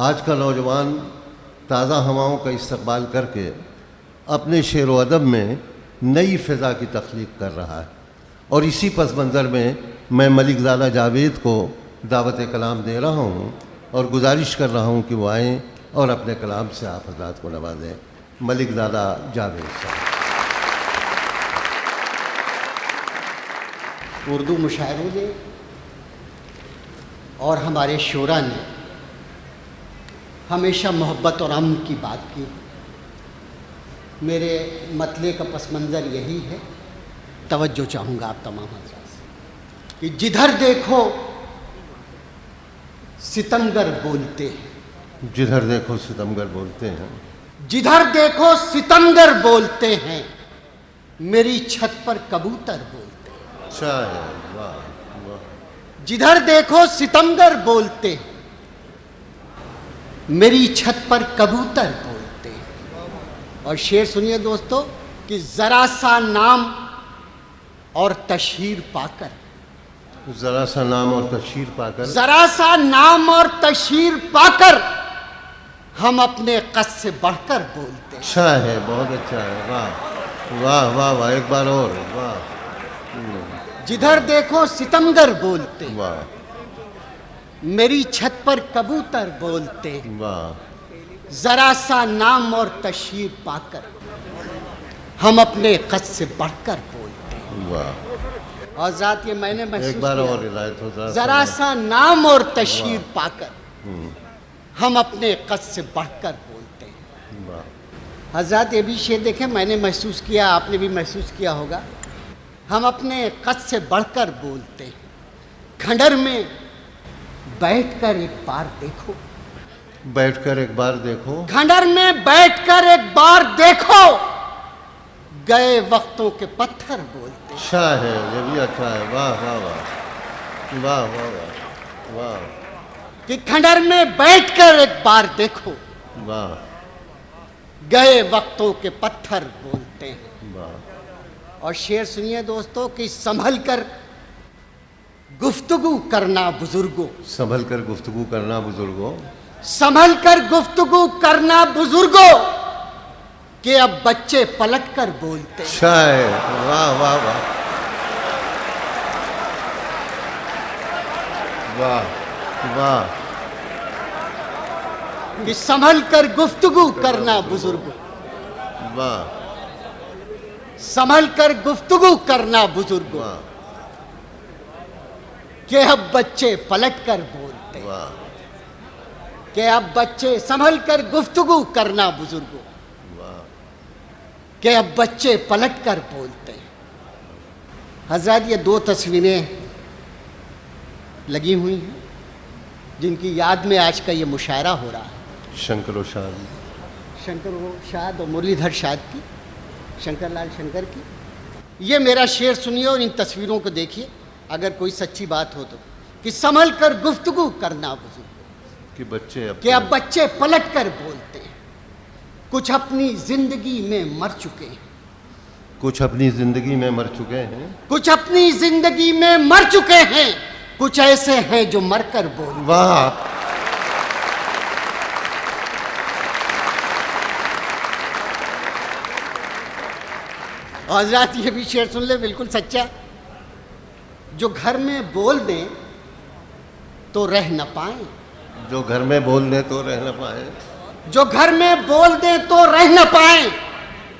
آج کا نوجوان تازہ ہواؤں کا استقبال کر کے اپنے شعر و ادب میں نئی فضا کی تخلیق کر رہا ہے، اور اسی پس منظر میں ملک زادہ جاوید کو دعوت کلام دے رہا ہوں اور گزارش کر رہا ہوں کہ وہ آئیں اور اپنے کلام سے آپ حضرات کو نوازیں۔ ملک زادہ جاوید صاحب۔ اردو مشاعروں نے اور ہمارے شعراء نے ہمیشہ محبت اور امن کی بات کی۔ میرے مطلع کا پس منظر یہی ہے، توجہ چاہوں گا آپ تمام حضرات سے کہ جدھر دیکھو ستمگر بولتے ہیں، جدھر دیکھو ستمگر بولتے ہیں، جدھر دیکھو ستمگر بولتے ہیں، میری چھت پر کبوتر بولتے ہیں۔ شاہ واہ واہ۔ جدھر دیکھو ستمگر بولتے ہیں، میری چھت پر کبوتر بولتے ہیں۔ اور شعر سنیے دوستو کہ ذرا سا نام اور تشہیر پا کر، ذرا سا نام اور تشہیر پا کر، ذرا سا نام اور تشہیر پا کر ہم اپنے قد سے بڑھ کر بولتے ہیں۔ اچھا ہے، بہت اچھا ہے، واہ واہ واہ واہ، ایک بار اور، واہ جدھر دیکھو ستمگر بولتے ہیں، واہ میری چھت پر کبوتر بولتے ہیں۔ واہ، ذرا سا نام اور تشہیر پا کر ہم اپنے قد سے بڑھ کر بولتے ہیں۔ واہ، اور ذات یہ میں نے ایک محسوس بار اور کیا، ہدایت ہو ذرا سا نام اور تشہیر پا کر ہم اپنے قد سے بڑھ کر بولتے ہیں۔ واہ، حضرات یہ بھی شعر دیکھیں، میں نے محسوس کیا، آپ نے بھی محسوس کیا ہوگا، ہم اپنے قد سے بڑھ کر بولتے ہیں۔ کھنڈر میں بیٹھ کر ایک بار دیکھو، بیٹھ کر ایک بار دیکھو، کھنڈر میں بیٹھ کر ایک بار دیکھو، گئے وقتوں کے پتھر بولتے ہیں۔ اچھا ہے، یہ بھی اچھا ہے، واہ واہ واہ واہ واہ واہ واہ کہ کھنڈر میں بیٹھ کر ایک بار دیکھو، واہ گئے وقتوں کے پتھر بولتے ہیں۔ واہ، اور شعر سنیے دوستو کہ سنبھل کر گفتگو کرنا بزرگوں، سنبھل کر گفتگو کرنا بزرگوں، سنبھل کر گفتگو کرنا بزرگوں، کہ اب بچے پلٹ کر بولتے ہیں۔ اچھا ہے، واہ واہ واہ واہ واہ، کہ سنبھل کر گفتگو کرنا بزرگوں، واہ سنبھل کر گفتگو کرنا بزرگوں، واہ کہ اب بچے پلٹ کر بولتے ہیں۔ واہ کہ اب بچے سنبھل کر گفتگو کرنا بزرگوں، کہ اب بچے پلٹ کر بولتے ہیں۔ حضرات یہ دو تصویریں لگی ہوئی ہیں جن کی یاد میں آج کا یہ مشاعرہ ہو رہا ہے، شنکر و شاد، شنکر شاد اور مرلی دھر شاد کی، شنکر لال شنکر کی۔ یہ میرا شعر سنیے اور ان تصویروں کو دیکھیے، اگر کوئی سچی بات ہو تو، کہ سنبھل کر گفتگو کرنا بزرگوں، کہ بچے کہ اب بچے پلٹ کر بولتے ہیں۔ کچھ اپنی زندگی میں مر چکے ہیں، کچھ اپنی زندگی میں مر چکے ہیں، کچھ اپنی زندگی میں مر چکے ہیں، کچھ ایسے ہیں جو مر کر بولتے ہیں۔ واہ حضرات یہ بھی شعر سن لے، بالکل سچا، جو گھر میں بول دیں تو رہ نہ پائیں، جو گھر میں بول دے تو رہ نہ پائے، جو گھر میں بول دیں تو رہ نہ پائیں،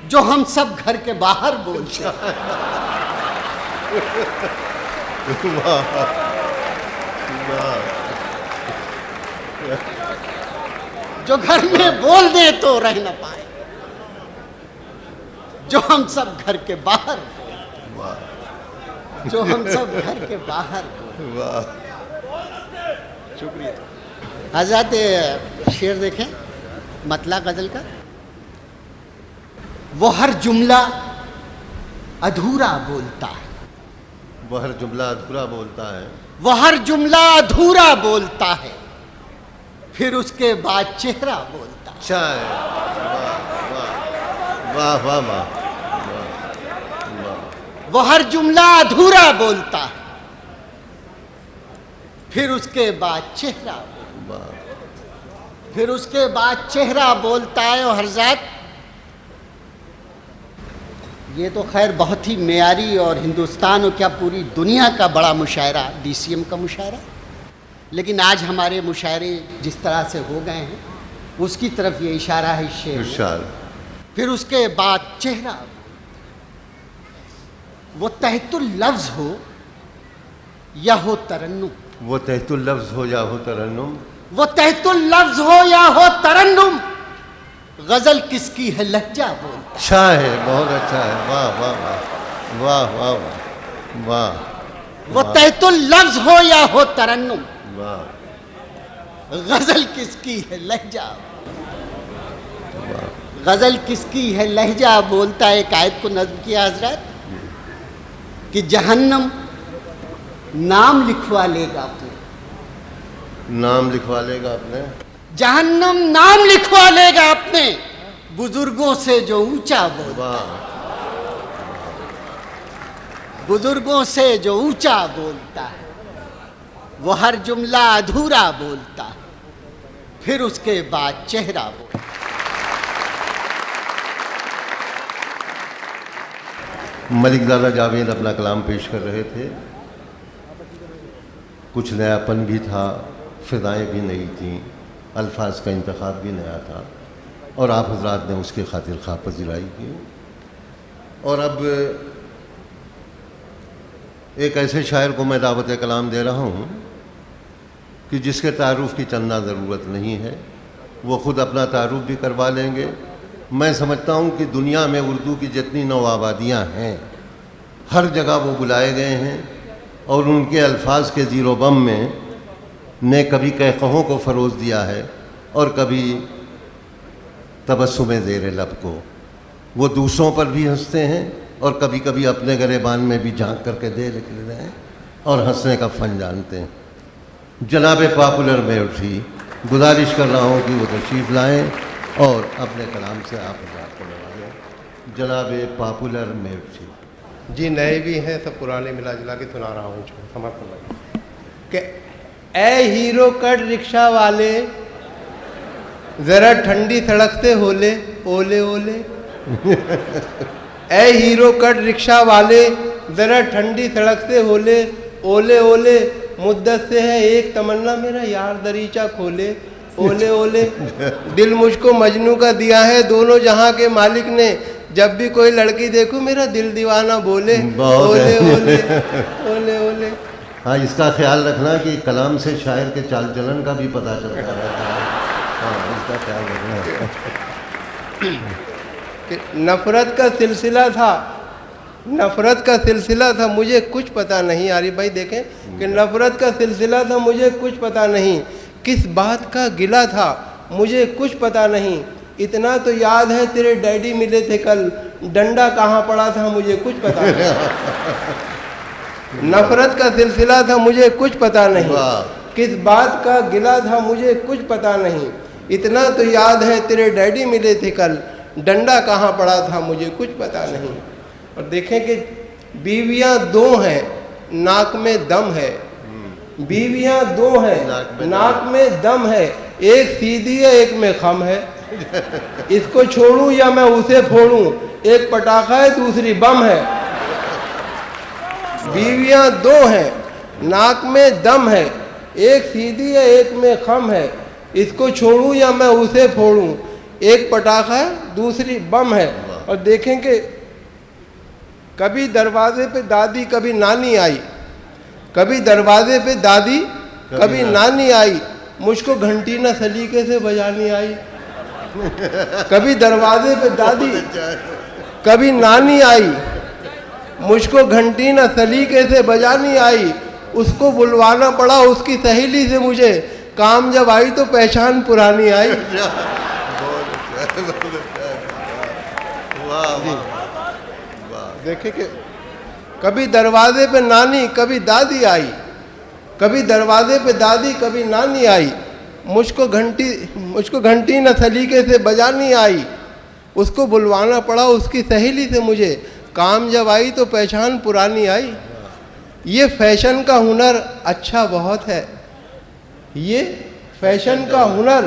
جو ہم سب گھر کے باہر بولتے ہیں۔ جو گھر میں بول دیں تو رہ نہ پائیں، جو ہم سب گھر کے باہر بولتے ہیں، جو ہم سب گھر کے باہر بولتے ہیں۔ واہ، شکریہ حضرات۔ شعر دیکھیں مطلع غزل کا، وہ ہر جملہ ادھورا بولتا ہے، وہ ہر جملہ ادھورا بولتا ہے، وہ ہر جملہ ادھورا بولتا ہے، پھر اس کے بعد چہرہ بولتا ہے۔ اچھا ہے، واہ واہ واہ واہ، وہ ہر جملہ ادھورا بولتا ہے، پھر اس کے بعد چہرہ بولتا ہے۔ پھر اس کے بعد چہرہ بولتا ہے اور ہر ذات. یہ تو خیر بہت ہی معیاری اور ہندوستان اور کیا پوری دنیا کا بڑا مشاعرہ DCM کا مشاعرہ. لیکن آج ہمارے مشاعرے جس طرح سے ہو گئے ہیں اس کی طرف یہ اشارہ ہے شعر. ارشاد. پھر اس کے بعد چہرہ، وہ تحت اللفظ ہو یا ہو ترنم، وہ تحت اللفظ ہو یا ہو ترنم، وہ تحت اللفظ ہو یا ہو ترنم، غزل کس کی ہے لہجہ بول. اچھا ہے، بہت اچھا ہے. واہ واہ واہ واہ واہ واہ واہ. وہ تحت اللفظ ہو یا ہو ترنم، واہ. غزل کس کی ہے لہجہ. غزل کس کی ہے لہجہ بولتا ہے. ایک آیت کو نظم کیا حضرات کہ جہنم نام لکھوا لے گا اپنے. نام لکھوا لے گا اپنے. جہنم نام لکھوا لے گا اپنے بزرگوں سے جو اونچا بولتا. واہ. بزرگوں سے جو اونچا بولتا ہے وہ ہر جملہ ادھورا بولتا ہے. پھر اس کے بعد چہرہ بولتا. ملک زادہ جاوید اپنا کلام پیش کر رہے تھے. کچھ نیاپن بھی تھا، فضائیں بھی نئی تھیں، الفاظ کا انتخاب بھی نیا تھا، اور آپ حضرات نے اس کی خاطر خواہ پذیرائی کی. اور اب ایک ایسے شاعر کو میں دعوت کلام دے رہا ہوں کہ جس کے تعارف کی چندہ ضرورت نہیں ہے، وہ خود اپنا تعارف بھی کروا لیں گے. میں سمجھتا ہوں کہ دنیا میں اردو کی جتنی نو آبادیاں ہیں ہر جگہ وہ بلائے گئے ہیں، اور ان کے الفاظ کے زیر و بم میں نے کبھی کہقہوں کو فروز دیا ہے اور کبھی تبسم زیر لب کو. وہ دوسروں پر بھی ہنستے ہیں اور کبھی کبھی اپنے گریبان میں بھی جھانک کر کے دے لیتے ہیں اور ہنسنے کا فن جانتے ہیں. جناب پاپولر میوٹھی گزارش کر رہا ہوں کہ وہ تشریف لائیں اور اپنے کلام سے آپ حضرات کو نوازیں. جناب پاپولر میوٹھی. جی نئے بھی ہیں، سب پرانے ملا جلا کے سنا رہا ہوں. سمجھ کہ اے ہیرو کٹ رکشہ والے ذرا ٹھنڈی سڑک سے ہولے اولے اولے. اے ہیرو کٹ رکشہ والے ذرا ٹھنڈی سڑک سے ہولے اولے اولے. مدت سے ہے ایک تمنا میرا یار دریچہ کھولے اولے اولے. دل مجھ کو مجنوں کا دیا ہے دونوں جہاں کے مالک نے. جب بھی کوئی لڑکی دیکھو میرا دل دیوانہ بولے اولے اولے اولے اولے. ہاں، اس کا خیال رکھنا کہ کلام سے شاعر کے چال چلن کا بھی پتہ چلتا رہتا ہے. ہاں، اس کا خیال رکھنا. کہ نفرت کا سلسلہ تھا، نفرت کا سلسلہ تھا مجھے کچھ پتہ نہیں. آری بھائی دیکھیں کہ نفرت کا سلسلہ تھا مجھے کچھ پتہ نہیں. کس بات کا گلہ تھا مجھے کچھ پتہ نہیں. اتنا تو یاد ہے تیرے ڈیڈی ملے تھے کل، ڈنڈا کہاں پڑا تھا مجھے کچھ پتہ نہیں. نفرت کا سلسلہ تھا مجھے کچھ پتہ نہیں. کس بات کا گلہ تھا مجھے کچھ پتہ نہیں. اتنا تو یاد ہے تیرے ڈیڈی ملے تھے کل، ڈنڈا کہاں پڑا تھا مجھے کچھ پتہ نہیں. اور دیکھیں کہ بیویاں دو ہیں ناک میں دم ہے. بیویاں دو ہیں ناک میں دم ہے. ایک سیدھی ہے ایک میں خم ہے. اس کو چھوڑوں یا میں اسے پھوڑوں، ایک پٹاخہ ہے دوسری بم ہے. بیویاں دو ہیں ناک میں دم ہے. ایک سیدھی ہے ایک میں خم ہے. اس کو چھوڑوں یا میں اسے پھوڑوں، ایک پٹاخہ ہے دوسری بم ہے. اور دیکھیں کہ کبھی دروازے پہ دادی کبھی نانی آئی، کبھی دروازے پہ دادی کبھی نانی آئی. مجھ کو گھنٹی نہ سلیقے سے بجانی آئی. کبھی دروازے پہ دادی کبھی نانی آئی، مجھ کو گھنٹی نہ سلیقے سے بجانی آئی. اس کو بلوانا پڑا اس کی سہیلی سے مجھے، کام جب آئی تو پہچان پرانی آئی. دیکھیں کہ کبھی دروازے پہ نانی کبھی دادی آئی، کبھی دروازے پہ دادی کبھی نانی آئی. مجھ کو گھنٹی نہ سلیقے سے بجانی آئی. اس کو بلوانا پڑا اس کی سہیلی سے مجھے، کام جب آئی تو پہچان پرانی آئی. یہ فیشن کا ہنر اچھا بہت ہے، یہ فیشن کا ہنر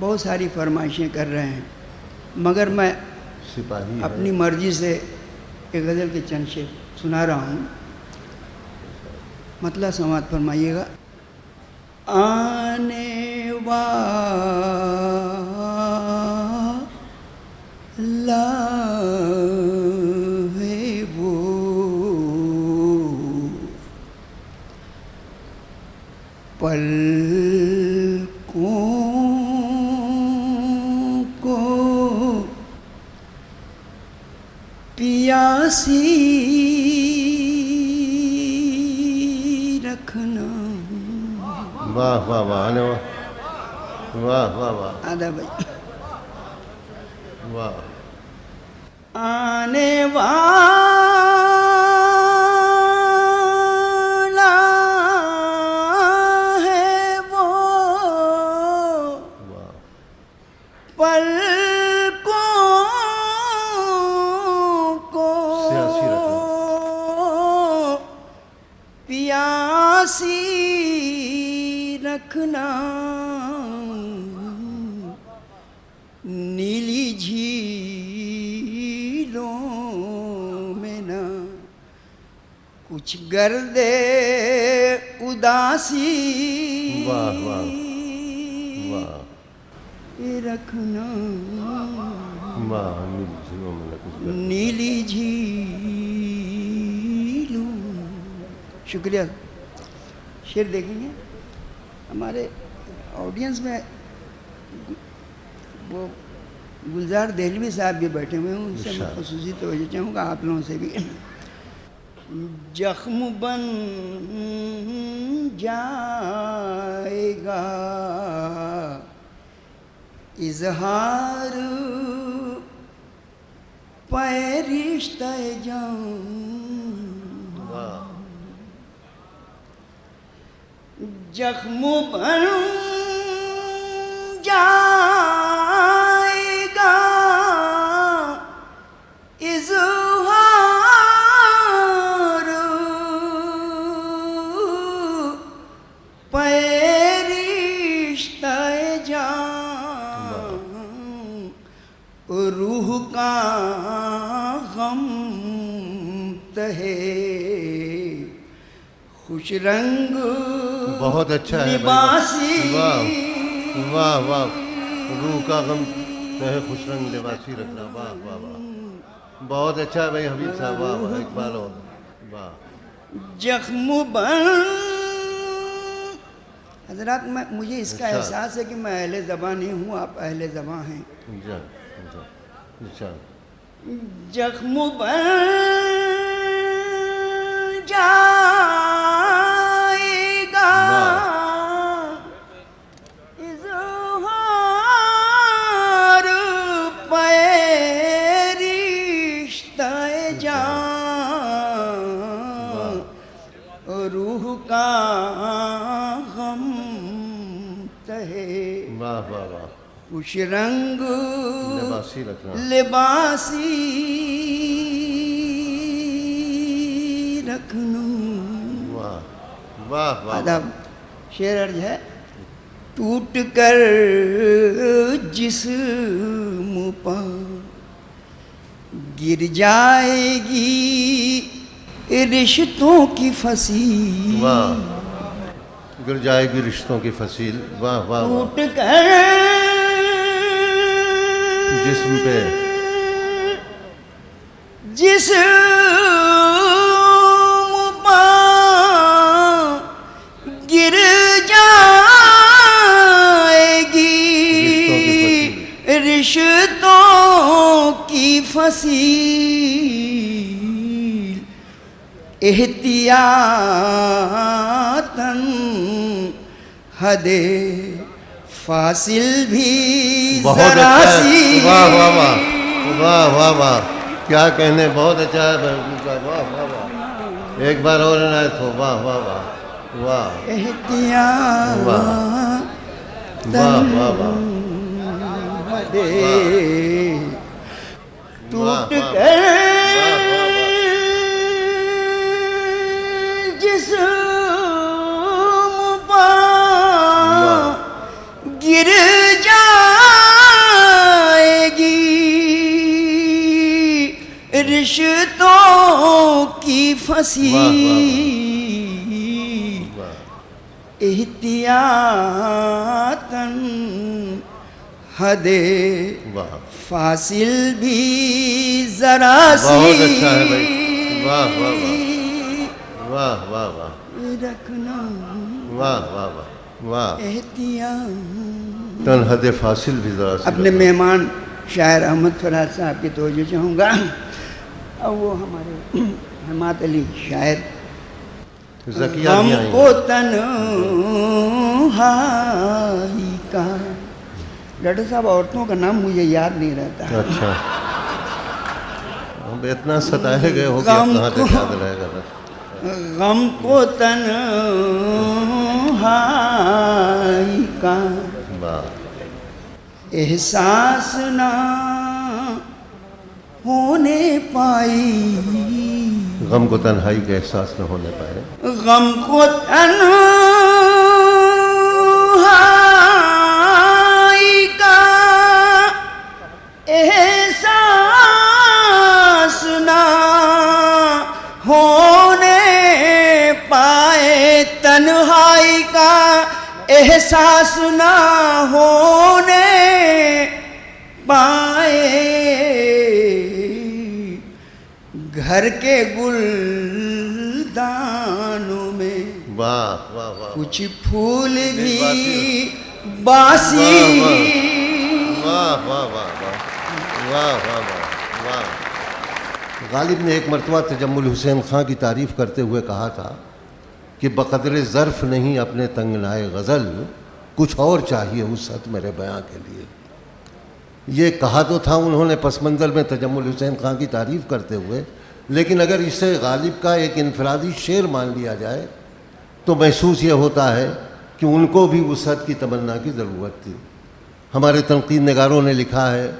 بہت ساری فرمائشیں کر رہے ہیں، مگر میں سپاہی ہے. اپنی مرضی سے ایک غزل کے چند شعر سنا رہا ہوں، مطلع سماعت فرمائیے گا. آنے والا ہے وہ پلکوں کو پیاسی رکھنا. واہ واہ واہ آنے واہ واہ واہ آدھا بھائی. واہ. آنے والا ہے وہ پلکوں کو سیاسی پیاسی رکھنا. نیلی جھیلوں میں نہ کچھ گرد اداسی واہ واہ واہ رکھنا. واہ. نیلی جھیلوں میں نہ کچھ گرد. نیلی جھیلوں. شکریہ. شعر دیکھیں گے ہمارے آڈینس میں وہ گلزار دہلوی صاحب بھی بیٹھے ہوئے ہیں، ان سے میں خصوصی توجہ چاہوں گا، آپ لوگوں سے بھی. زخم بن جائے گا اظہار پہ رشتہ جان. زخم بن جائے گا اظہار پہ رشتہ جان. روح کا غم تہے خوش رنگ بہت اچھا ہے. لباسی. واہ واہ واہ. روح کا غم ہے خوش رنگ لباسی رکھنا. واہ واہ واہ. بہت اچھا ہے بھائی حبیب صاحب. واہ واہ. اقبال اور واہ. زخم بن. حضرات مجھے اس کا احساس ہے کہ میں اہل زباں نہیں ہوں، آپ اہل زباں ہیں. زخم بن جائے گا اظہار پہ رشتہ جان. روح کا غم تہے واہ واہ واہ. خوش رنگ لباسی رکھنا. لباسی رکھنا. واہ واہ واہ. ادب. شعر عرض ہے. ٹوٹ کر جسم پر گر جائے گی رشتوں کی فصیل. واہ. گر جائے گی رشتوں کی فصیل. واہ واہ واہ. ٹوٹ کر جسم پہ جسم پر گر جائے گی رشتوں کی فصیل. احتیاطاً حد فاصل بھی بہت ذرا اچھا ہے. سی. واہ واہ واہ. واہ واہ واہ. کیا کہنے. بہت اچھا ہے. واہ واہ واہ. ایک بار اور عنایت ہو. واہ واہ واہ. واہ احتیاط واہ واہ واہ واہ. دے ٹوٹ واہ کر واہ واہ. جسم پر گر جائے پھنسی احتیاطاً حد واہ فاصل بھی ذرا سی بہت اچھا ہے بھائی واہ واہ واہ واہ واہ رکھنا واہ واہ واہ واہ احتیاط. تن حد فاصل بھی ذرا سی اپنے مہمان شاعر احمد فرحات صاحب کی توجہ چاہوں گا. اور وہ ہمارے حماد علی شاعر. زکیہ غم بھی آئیں کو گے. تنہائی کا. ڈاکٹر صاحب عورتوں کا نام مجھے یاد نہیں رہتا. اچھا اب اتنا ستائے گئے ہو کہ غم کہاں تک کو- یاد رہے گا. غم کو تنہائی کا واہ احساس نہ ہونے پائی. غم کو تنہائی کا احساس نہ ہونے پائے. غم کو تنہائی کا احساس نہ ہونے پائے. تنہائی کا احساس نہ ہونے پائے. گھر کے گلدانوں میں واہ واہ واہ کچھ پھول بھی باسی. واہ واہ واہ واہ واہ واہ واہ. غالب نے ایک مرتبہ تجمل حسین خان کی تعریف کرتے ہوئے کہا تھا کہ بقدر ظرف نہیں اپنے تنگنائے غزل کچھ اور چاہیے وسعت میرے بیاں کے لیے. یہ کہا تو تھا انہوں نے پس منظر میں تجمل حسین خان کی تعریف کرتے ہوئے, لیکن اگر اسے غالب کا ایک انفرادی شعر مان لیا جائے تو محسوس یہ ہوتا ہے کہ ان کو بھی وسعت کی تمنا کی ضرورت تھی. ہمارے تنقید نگاروں نے لکھا ہے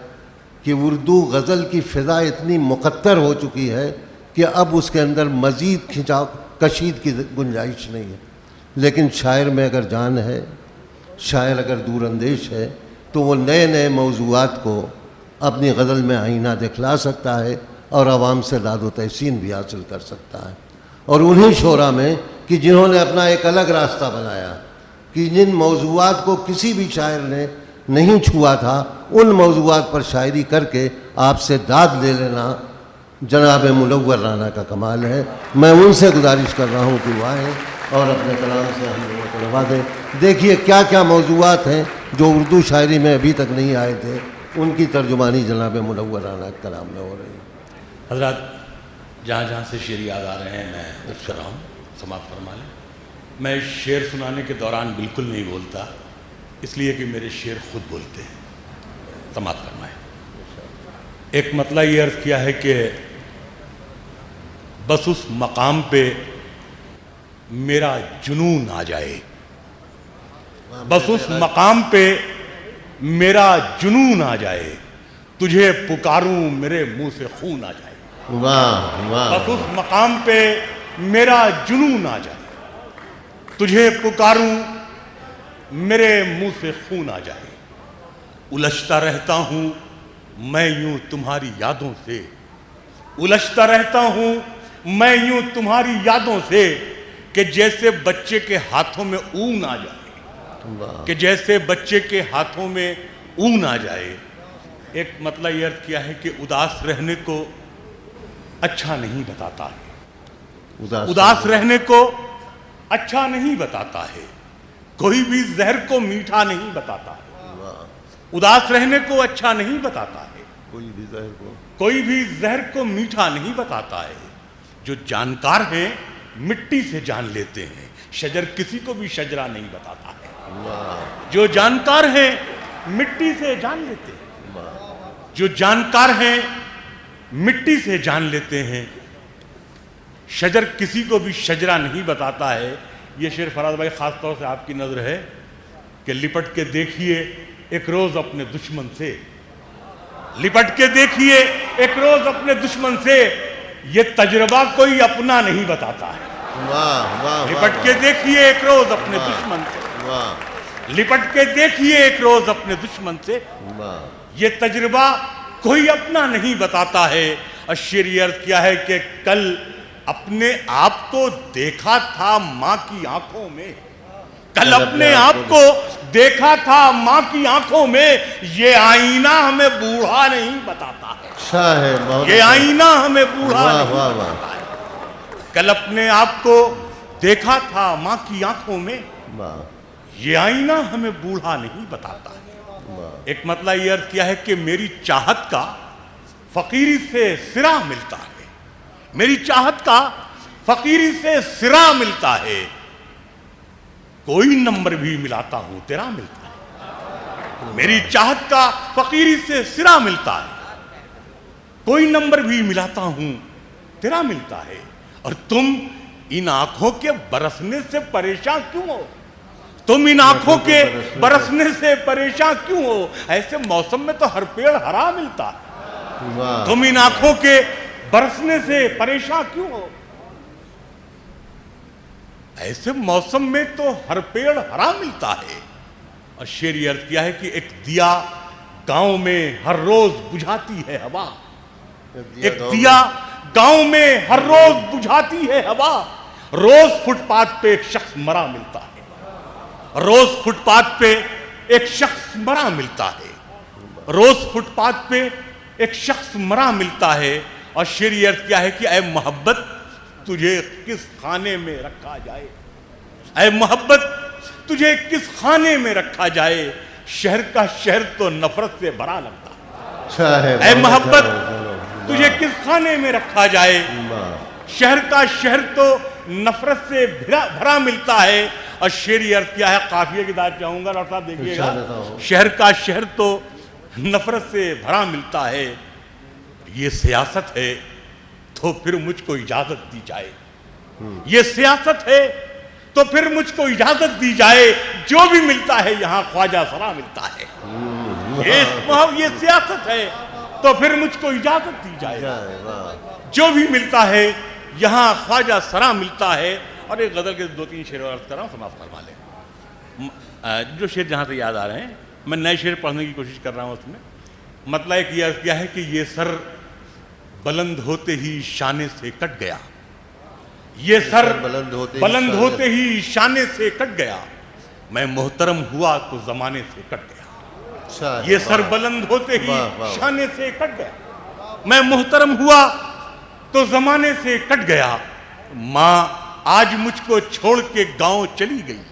کہ اردو غزل کی فضا اتنی مقطر ہو چکی ہے کہ اب اس کے اندر مزید کھینچاؤ کشید کی گنجائش نہیں ہے. لیکن شاعر میں اگر جان ہے, شاعر اگر دور اندیش ہے, تو وہ نئے نئے موضوعات کو اپنی غزل میں آئینہ دکھلا سکتا ہے اور عوام سے داد و تحسین بھی حاصل کر سکتا ہے. اور انہی شعراء میں کہ جنہوں نے اپنا ایک الگ راستہ بنایا, کہ جن موضوعات کو کسی بھی شاعر نے نہیں چھوا تھا, ان موضوعات پر شاعری کر کے آپ سے داد لے لینا جناب منور رانا کا کمال ہے. میں ان سے گزارش کر رہا ہوں کہ وہ آئیں اور اپنے کلام سے ہم لوگوں کو نوا دیں. دیکھیے کیا کیا موضوعات ہیں جو اردو شاعری میں ابھی تک نہیں آئے تھے, ان کی ترجمانی جناب منور رانا کے کلام میں ہو رہی ہے. حضرات جہاں جہاں سے شعر یاد آ رہے ہیں میں عرض کر رہا ہوں, سماعت فرما لیں. میں شعر سنانے کے دوران بالکل نہیں بولتا, اس لیے کہ میرے شعر خود بولتے ہیں. سماعت فرمائیں. ایک مطلع یہ عرض کیا ہے کہ بس اس مقام پہ میرا جنون آ جائے, بس اس مقام پہ میرا جنون آ جائے, تجھے پکاروں میرے منہ سے خون آ جائے. واہ واہ بس اس مقام پہ میرا جنون آ جائے, تجھے پکاروں میرے منہ سے خون آ جائے. الجھتا رہتا ہوں میں یوں تمہاری یادوں سے, الجھتا رہتا ہوں میں یوں تمہاری یادوں سے, کہ جیسے بچے کے ہاتھوں میں اون آ جائے, کہ جیسے بچے کے ہاتھوں میں اون آ جائے. ایک مطلب یہ عرض کیا ہے کہ اداس رہنے کو اچھا نہیں بتاتا ہے, اداس رہنے کو اچھا نہیں بتاتا ہے, کوئی بھی زہر کو میٹھا نہیں بتاتا ہے. اداس رہنے کو اچھا نہیں بتاتا ہے, کوئی بھی زہر کو میٹھا نہیں بتاتا ہے. جو جانکار ہیں مٹی سے جان لیتے ہیں, شجر کسی کو بھی شجرا نہیں بتاتا ہے. جو جانکار ہیں مٹی سے جان لیتے ہیں, جو جانکار ہیں مٹی سے جان لیتے ہیں, شجر کسی کو بھی شجرا نہیں بتاتا ہے. یہ شعر فراز بھائی خاص طور سے آپ کی نظر ہے کہ لپٹ کے دیکھیے ایک روز اپنے دشمن سے, لپٹ کے دیکھیے ایک روز اپنے دشمن سے, یہ تجربہ کوئی اپنا نہیں بتاتا ہے. لپٹ کے دیکھیے ایک روز اپنے دشمن سے, لپٹ کے دیکھیے ایک روز اپنے دشمن سے, یہ تجربہ کوئی اپنا نہیں بتاتا ہے. اور شعر یہ عرض کیا ہے کہ کل اپنے آپ کو دیکھا تھا ماں کی آنکھوں میں، کل اپنے آپ کو دیکھا تھا ماں کی آنکھوں میں، یہ آئینہ ہمیں بوڑھا نہیں بتاتا ہے، شاہ ہے بہت یہ آئینہ ہمیں بوڑھا واہ نہیں واہ بتاتا واہ ہے، کل اپنے آپ کو دیکھا تھا ماں کی آنکھوں میں، واہ یہ آئینہ ہمیں بوڑھا نہیں بتاتا ہے۔ واہ ایک مطلب یہ عرض کیا ہے کہ میری چاہت کا فقیری سے سرا ملتا ہے، میری چاہت کا فقیری سے سرا ملتا ہے، کوئی نمبر بھی ملاتا ہوں تیرا ملتا ہے، میری چاہت کا فقیری سے سرا ملتا ہے، کوئی نمبر بھی ملاتا ہوں تیرا ملتا ہے، اور تم ان آنکھوں کے برسنے سے پریشان کیوں ہو؟ تم ان آنکھوں کے برسنے سے پریشان کیوں ہو؟ ایسے موسم میں تو ہر پیڑ ہرا ملتا ہے، واہ تم ان آنکھوں کے برسنے سے پریشان کیوں ہو؟ ایسے موسم میں تو ہر پیڑ ہرا ملتا ہے۔ اور شعر یہ عرض کیا ہے کہ ایک دیا گاؤں میں ہر روز بجھاتی ہے ہوا، ایک دیا گاؤں میں ہر روز بجھاتی ہے ہوا، روز فٹ پاتھ پہ ایک شخص مرا ملتا ہے، روز فٹ پاتھ پہ ایک شخص مرا ملتا ہے، روز فٹ پاتھ پہ ایک شخص مرا ملتا ہے۔ اور شعر یہ عرض کیا ہے کہ اے محبت تجھے کس خانے میں رکھا جائے، اے محبت تجھے کس خانے میں رکھا جائے، شہر کا شہر تو نفرت سے بھرا لگتا ہے، شاہ ہے اے بہت محبت اچھا، تجھے کس خانے میں رکھا جائے، واہ شہر کا شہر تو نفرت سے بھرا ملتا ہے۔ اور شعر یہ عرض کیا ہے، قافیے کی داد چاہوں گا ڈاکٹر صاحب دیکھیے گا، شہر کا شہر تو نفرت سے بھرا ملتا ہے، یہ سیاست ہے تو پھر مجھ کو اجازت دی جائے، یہ سیاست ہے تو پھر مجھ کو اجازت دی جائے، جو بھی ملتا ہے یہاں خواجہ سرا ملتا ہے، یہ سیاست ہے تو پھر مجھ کو اجازت دی جائے، جو بھی ملتا ہے یہاں خواجہ سرا ملتا ہے۔ اور ایک غزل کے دو تین شعر عرض کر رہا ہوں، سماعت فرما لیں۔ جو شعر جہاں سے یاد آ رہے ہیں، میں نئے شعر پڑھنے کی کوشش کر رہا ہوں، اس میں مطلب ایک یہ عرض کیا ہے کہ یہ سر بلند ہوتے ہی شانے سے کٹ گیا، یہ سر بلند ہوتے ہی شانے سے کٹ گیا، میں محترم ہوا تو زمانے سے کٹ گیا، یہ سر بلند ہوتے ہی شانے سے کٹ گیا، میں محترم ہوا تو زمانے سے کٹ گیا، ماں آج مجھ کو چھوڑ کے گاؤں چلی گئی،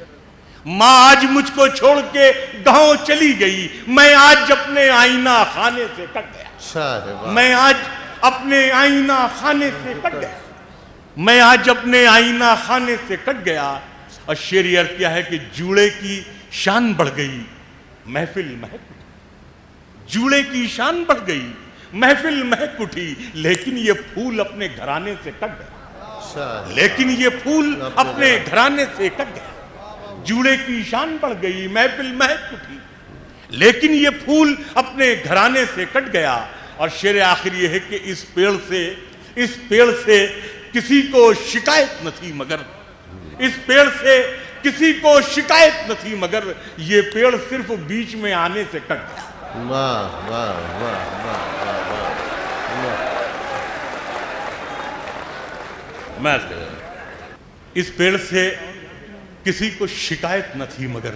ماں آج مجھ کو چھوڑ کے گاؤں چلی گئی، میں آج اپنے آئینہ خانے سے کٹ گیا، میں آج اپنے آئینہ خانے سے کٹ گیا، میں آج اپنے آئینہ خانے سے کٹ گیا۔ اور شعر یہ عرض کیا ہے کہ جوڑے کی شان بڑھ گئی محفل مہک اٹھی، جوڑے کی شان بڑھ گئی محفل مہک اٹھی، لیکن یہ پھول اپنے گھرانے سے کٹ گیا، لیکن یہ پھول اپنے گھرانے سے کٹ گیا، جوڑے کی شان بڑھ گئی محفل مہک اٹھی، لیکن یہ پھول اپنے گھرانے سے کٹ گیا۔ اور شعر آخر یہ ہے کہ اس پیڑ سے کسی کو شکایت نہ تھی مگر، اس پیڑ سے کسی کو شکایت نہ تھی مگر، یہ پیڑ صرف بیچ میں آنے سے کٹ گیا۔ واہ واہ واہ واہ میں اس پیڑ سے کسی کو شکایت نہ تھی مگر،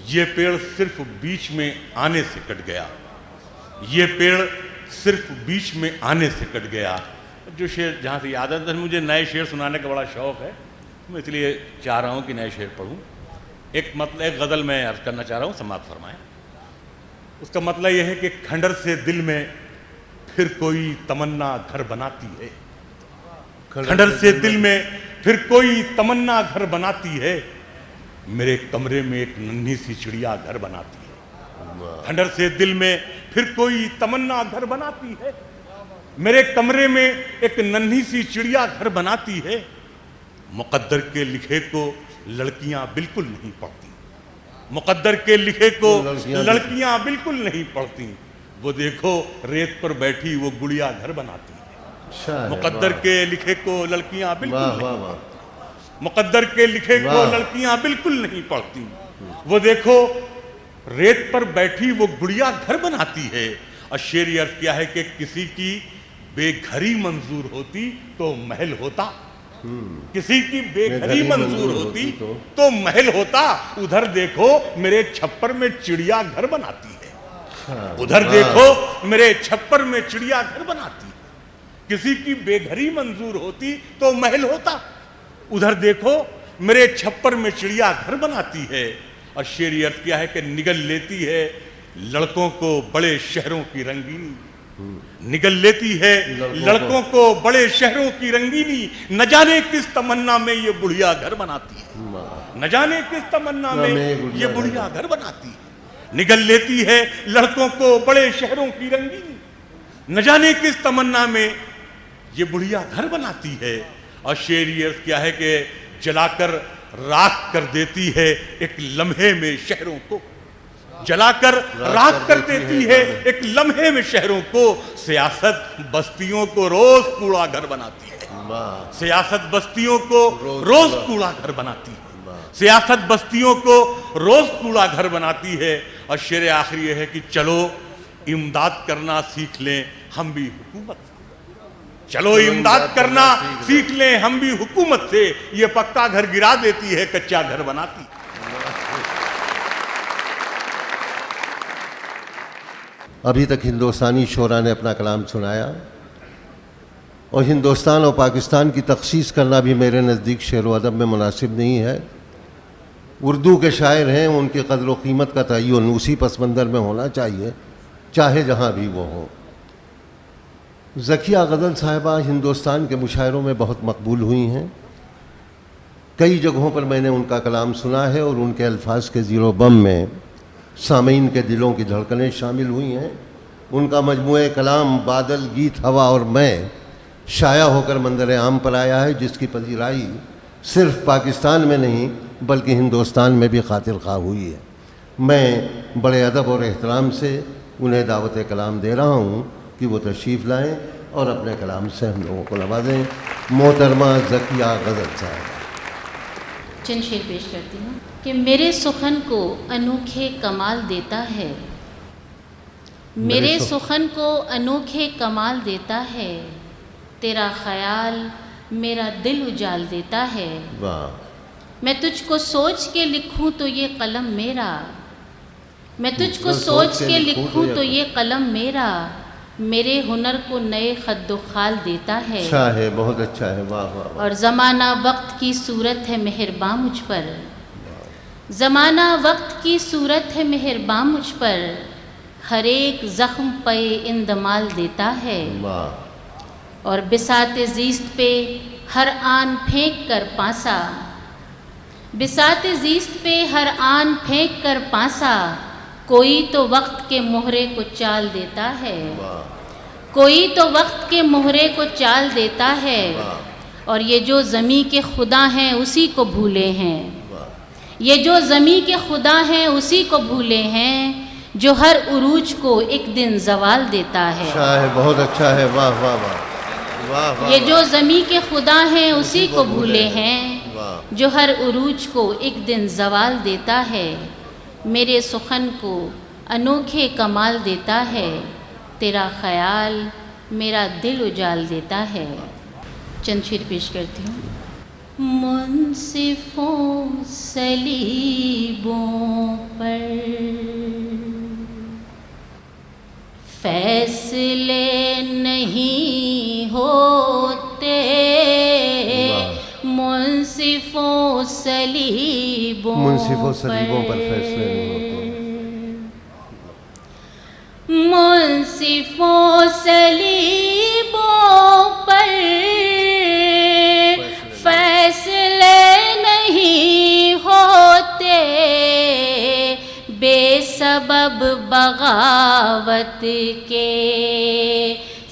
یہ پیڑ صرف بیچ میں آنے سے کٹ گیا، یہ پیڑ صرف بیچ میں آنے سے کٹ گیا۔ جو شعر جہاں سے یاد ہے، مجھے نئے شعر سنانے کا بڑا شوق ہے، میں اس لیے چاہ رہا ہوں کہ نئے شعر پڑھوں۔ ایک غزل میں عرض کرنا چاہ رہا ہوں، سماعت فرمائیں۔ اس کا مطلب یہ ہے کہ کھنڈر سے دل میں پھر کوئی تمنا گھر بناتی ہے، کھنڈر سے دل میں پھر کوئی تمنا گھر بناتی ہے، میرے کمرے میں ایک ننھی سی چڑیا گھر بناتی ہے، کھنڈر سے دل میں پھر کوئی تمنا گھر بناتی ہے، میرے کمرے میں ایک ننھی سی چڑیا گھر بناتی ہے، مقدر کے لکھے کو لڑکیاں بالکل نہیں پڑھتی، مقدر کے لکھے کو لڑکیاں بالکل نہیں پڑھتی، وہ دیکھو ریت پر بیٹھی وہ گڑیا گھر بناتی ہے، مقدر کے لکھے کو لڑکیاں بالکل نہیں، مقدر کے لکھے کو لڑکیاں بالکل نہیں پڑھتی، وہ دیکھو ریت پر بیٹھی وہ گڑیا گھر بناتی ہے۔ اور شعر یہ عرض کیا ہے کہ کسی کی بے گھری منظور ہوتی تو محل ہوتا، کسی کی بے گھری منظور ہوتی تو محل ہوتا۔ ادھر دیکھو میرے چھپر میں چڑیا گھر بناتی ہے، ادھر دیکھو میرے چھپر میں چڑیا گھر بناتی ہے۔ کسی کی بے گھری منظور ہوتی تو محل ہوتا، ادھر دیکھو میرے چھپر میں چڑیا گھر بناتی ہے۔ اور شعری عرض کیا ہے کہ نگل لیتی ہے لڑکوں کو بڑے شہروں کی رنگینی، نگل لیتی ہے لڑکوں کو بڑے شہروں کی رنگینی، نہ جانے کس تمنا میں یہ بڑھیا گھر بناتی ہے، نہ جانے کس تمنا میں یہ بڑھیا گھر بناتی ہے۔ نگل لیتی ہے لڑکوں کو بڑے شہروں کی رنگینی، نہ جانے کس تمنا میں یہ بڑھیا گھر بناتی ہے۔ اور شعری عرض کیا ہے کہ جلا کر راکھ کر دیتی ہے ایک لمحے میں شہروں کو، جلا کر راکھ کر دیتی ہے ایک لمحے میں شہروں کو۔ سیاست بستیوں کو روز کوڑا گھر بناتی ہے، سیاست بستیوں کو روز کوڑا گھر بناتی ہے، سیاست بستیوں کو روز کوڑا گھر بناتی ہے۔ اور شعر آخری یہ ہے کہ چلو امداد کرنا سیکھ لیں ہم بھی حکومت سے، چلو امداد کرنا سیکھ لیں ہم بھی حکومت سے، یہ پکا گھر گرا دیتی ہے کچا گھر بناتی۔ ابھی تک ہندوستانی شعراء نے اپنا کلام سنایا، اور ہندوستان اور پاکستان کی تخصیص کرنا بھی میرے نزدیک شعر و ادب میں مناسب نہیں ہے۔ اردو کے شاعر ہیں، ان کی قدر و قیمت کا تعین اسی پس منظر میں ہونا چاہیے، چاہے جہاں بھی وہ ہو۔ ذکیہ غزل صاحبہ ہندوستان کے مشاعروں میں بہت مقبول ہوئی ہیں، کئی جگہوں پر میں نے ان کا کلام سنا ہے، اور ان کے الفاظ کے زیر و بم میں سامعین کے دلوں کی دھڑکنیں شامل ہوئی ہیں۔ ان کا مجموعہ کلام بادل، گیت، ہوا اور میں شائع ہو کر منظر عام پر آیا ہے، جس کی پذیرائی صرف پاکستان میں نہیں بلکہ ہندوستان میں بھی خاطر خواہ ہوئی ہے۔ میں بڑے ادب اور احترام سے انہیں دعوت کلام دے رہا ہوں کہ وہ تشریف لائیں اور اپنے کلام سے ہم لوگوں کو نوازیں۔ محترمہ ذکیہ غزل صاحب۔ چند شعر پیش کرتی ہوں کہ میرے سخن کو انوکھے کمال دیتا ہے، میرے سخن کو انوکھے کمال دیتا ہے، تیرا خیال میرا دل اجال دیتا ہے۔ واہ! میں تجھ کو سوچ کے لکھوں تو یہ قلم میرا، میں تجھ کو سوچ کے لکھوں تو یہ قلم میرا، میرے ہنر کو نئے خد و خال دیتا ہے۔ اچھا ہے، بہت اچھا ہے، واہ واہ واہ۔ اور زمانہ وقت کی صورت ہے مہرباں مجھ پر، زمانہ وقت کی صورت ہے مہرباں مجھ پر، ہر ایک زخم پہ اندمال دیتا ہے۔ واہ! اور بساط زیست پہ ہر آن پھینک کر پانسا، بساط زیست پہ ہر آن پھینک کر پانسا، کوئی تو وقت کے مہرے کو چال دیتا ہے، کوئی تو وقت کے مہرے کو چال دیتا ہے۔ اور یہ جو زمیں کے خدا ہیں اسی کو بھولے ہیں، یہ جو زمیں کے خدا ہیں اسی کو بھولے ہیں، جو ہر عروج کو ایک دن زوال دیتا ہے۔ اچھا ہے، بہت اچھا ہے، واہ واہ واہ، واہ واہ۔ یہ جو زمیں کے خدا ہیں اسی کو بھولے ہیں، واہ! جو ہر عروج کو ایک دن زوال دیتا ہے، میرے سخن کو انوکھے کمال دیتا ہے، تیرا خیال میرا دل اجال دیتا ہے۔ چند شعر پیش کرتی ہوں۔ منصفوں صلیبوں پر فیصلے نہیں ہوتے، منصفوں صلیبوں پر فیصلے نہیں ہوتے، منصفوں صلیبوں پر فیصلے نہیں ہوتے، بے سبب بغاوت کے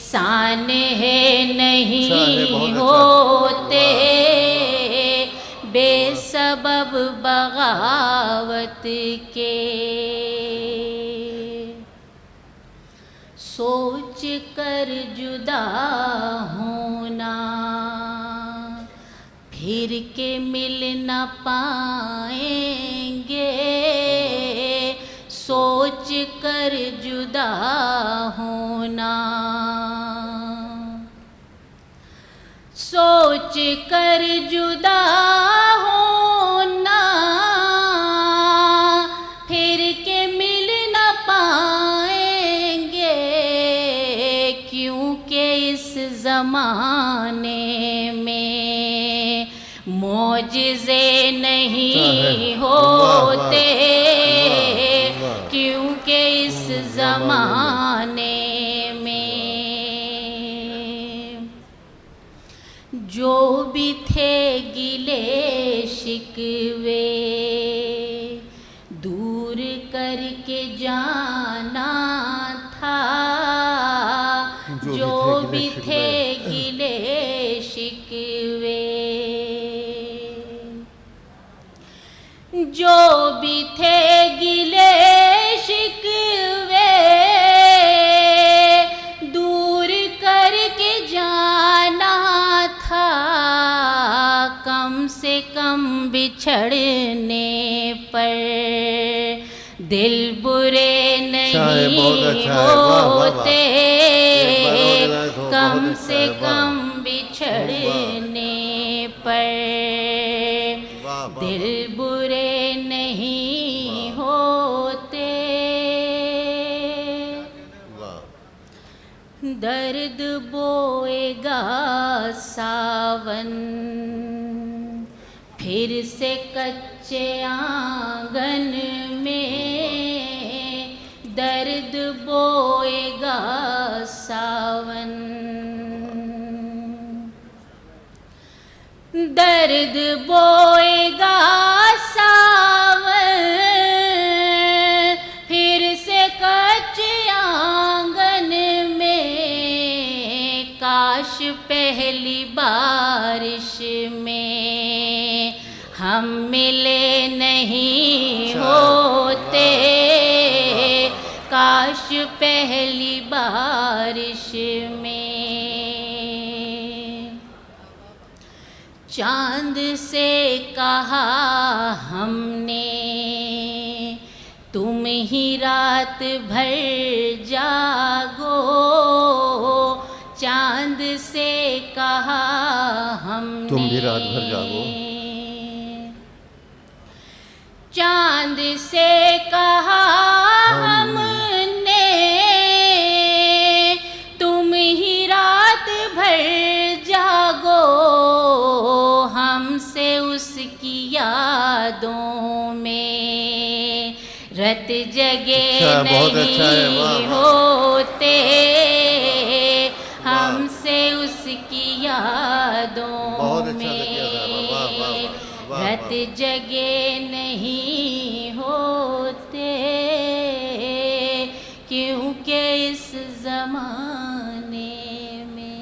سانحے نہیں ہوتے، بے سبب بغاوت کے۔ سوچ کر جدا ہونا پھر کے مل نہ پائیں گے، سوچ کر جدا ہونا کر جدا ہونا پھر کے مل نہ پائیں گے، کیونکہ اس زمانے میں معجزے نہیں ہوتے، کیونکہ اس زمانے میں جو بھی تھے گلے شکوے دور کر کے جانا تھا، جو بھی تھے گلے شکوے، جو بھی تھے گلے شکوے دور کر کے جانا تھا، کم سے کم بچھڑنے پر دل برے نہیں ہوتے، کم سے کم بچھڑنے پر دل برے نہیں ہوتے، درد بوئے گا ساون پھر سے کچے آنگن میں، درد بوئے گا ساون، درد بوئے گا ساون پھر سے کچے آنگن میں، کاش پہلی بارش میں ہم ملے نہیں ہوتے، کاش پہلی بارش میں چاند سے کہا ہم نے تم ہی رات بھر جاگو، چاند سے کہا ہم نے تم بھی رات بھر جاگو، چاند سے کہا ہم نے تم ہی رات بھر جاگو، ہم سے اس کی یادوں میں رت جگے نہیں ہوتے، ہم سے اس کی یادوں میں رت جگے نہیں ہوتے، کیونکہ اس زمانے میں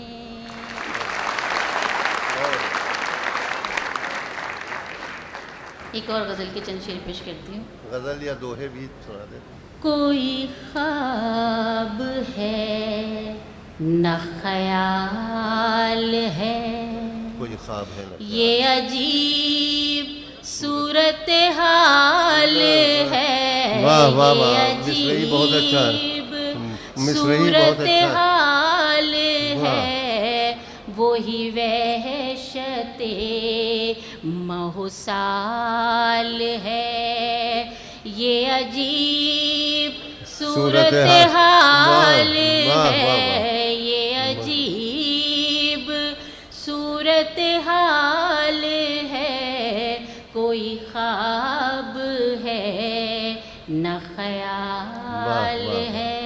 ایک اور غزل کے چند شعر پیش کرتی ہوں۔ غزل یا دوہے بھی سنا دے۔ کوئی خواب ہے نہ خیال ہے، کوئی خواب ہے نہ یہ عجیب صورتحال ہے، واہ واہ واہ، یہ مصرعی بہت اچھا ہے، عجیب مصرعی بہت اچھا ہے، صورتحال ہے، وہی وحشت مہسال ہے، یہ عجیب صورتحال ہے، یہ عجیب صورتحال ہے، کوئی خواب ہے نہ خیال ہے،